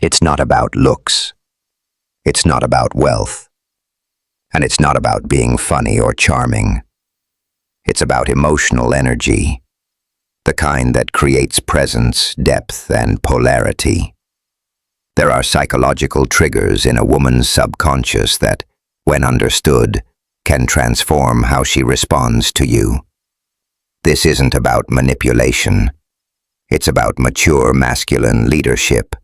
It's not about looks. It's not about wealth. And it's not about being funny or charming. It's about emotional energy, the kind that creates presence, depth, and polarity. There are psychological triggers in a woman's subconscious that, when understood, can transform how she responds to you. This isn't about manipulation. It's about mature masculine leadership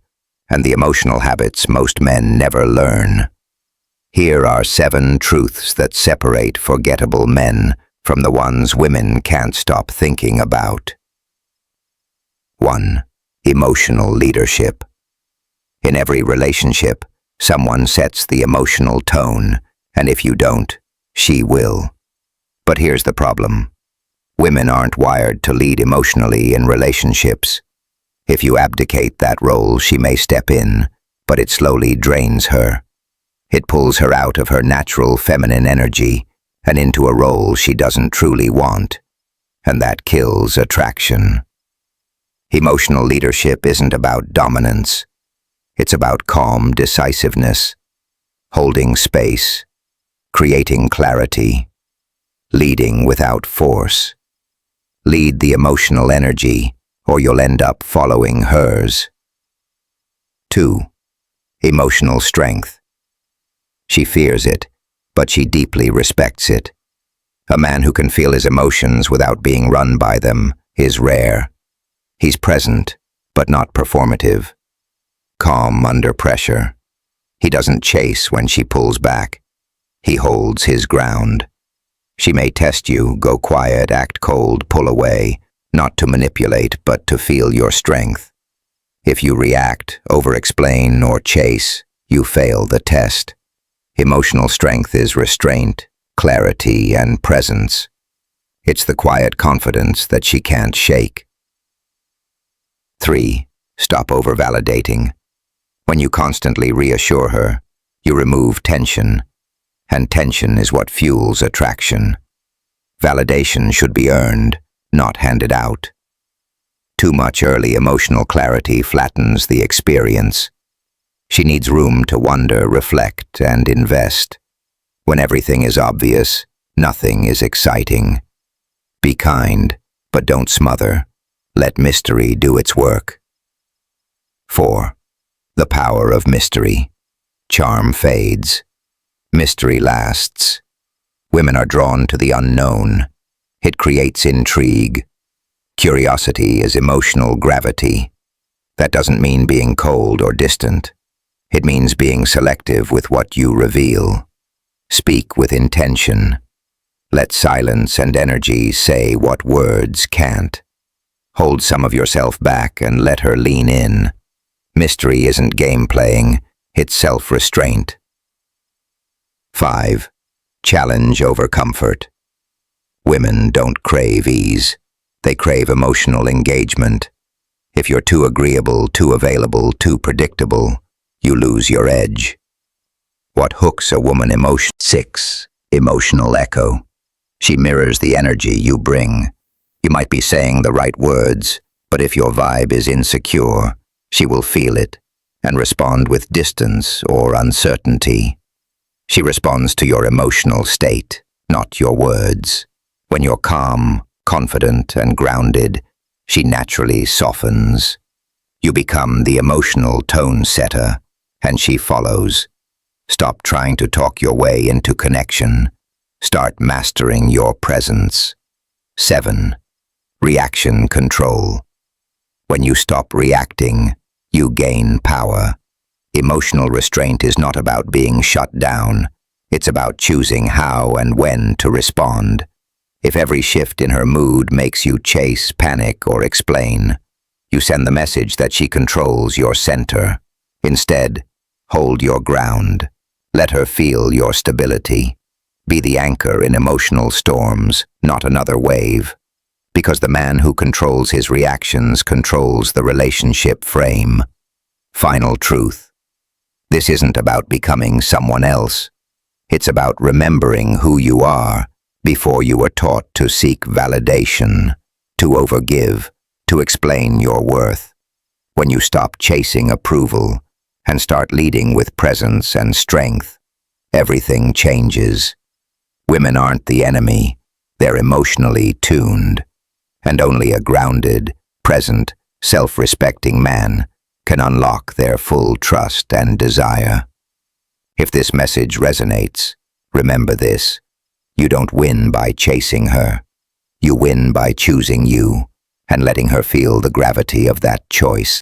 and the emotional habits most men never learn. Here are 7 truths that separate forgettable men from the ones women can't stop thinking about. 1. Emotional leadership. In every relationship, someone sets the emotional tone, and if you don't, she will. But here's the problem. Women aren't wired to lead emotionally in relationships. If you abdicate that role, she may step in, but it slowly drains her. It pulls her out of her natural feminine energy and into a role she doesn't truly want, and that kills attraction. Emotional leadership isn't about dominance. It's about calm decisiveness, holding space, creating clarity, leading without force. Lead the emotional energy, or you'll end up following hers. 2. Emotional strength. She fears it, but she deeply respects it. A man who can feel his emotions without being run by them is rare. He's present, but not performative. Calm under pressure. He doesn't chase when she pulls back. He holds his ground. She may test you, go quiet, act cold, pull away, not to manipulate, but to feel your strength. If you react, over-explain, or chase, you fail the test. Emotional strength is restraint, clarity, and presence. It's the quiet confidence that she can't shake. 3. Stop over-validating. When you constantly reassure her, you remove tension, and tension is what fuels attraction. Validation should be earned, not handed out. Too much early emotional clarity flattens the experience. She needs room to wonder, reflect, and invest. When everything is obvious, nothing is exciting. Be kind, but don't smother. Let mystery do its work. 4. The power of mystery. Charm fades. Mystery lasts. Women are drawn to the unknown. It creates intrigue. Curiosity is emotional gravity. That doesn't mean being cold or distant. It means being selective with what you reveal. Speak with intention. Let silence and energy say what words can't. Hold some of yourself back and let her lean in. Mystery isn't game playing, it's self-restraint. 5. Challenge over comfort. Women don't crave ease. They crave emotional engagement. If you're too agreeable, too available, too predictable, you lose your edge. What hooks a woman emotion? 6. Emotional echo. She mirrors the energy you bring. You might be saying the right words, but if your vibe is insecure, she will feel it and respond with distance or uncertainty. She responds to your emotional state, not your words. When you're calm, confident, and grounded, she naturally softens. You become the emotional tone setter, and she follows. Stop trying to talk your way into connection. Start mastering your presence. 7. Reaction control. When you stop reacting, you gain power. Emotional restraint is not about being shut down. It's about choosing how and when to respond. If every shift in her mood makes you chase, panic, or explain, you send the message that she controls your center. Instead, hold your ground. Let her feel your stability. Be the anchor in emotional storms, not another wave. Because the man who controls his reactions controls the relationship frame. Final truth. This isn't about becoming someone else. It's about remembering who you are before you were taught to seek validation, to overgive, to explain your worth. When you stop chasing approval, and start leading with presence and strength, everything changes. Women aren't the enemy, they're emotionally tuned, and only a grounded, present, self-respecting man can unlock their full trust and desire. If this message resonates, remember this: you don't win by chasing her. You win by choosing you and letting her feel the gravity of that choice.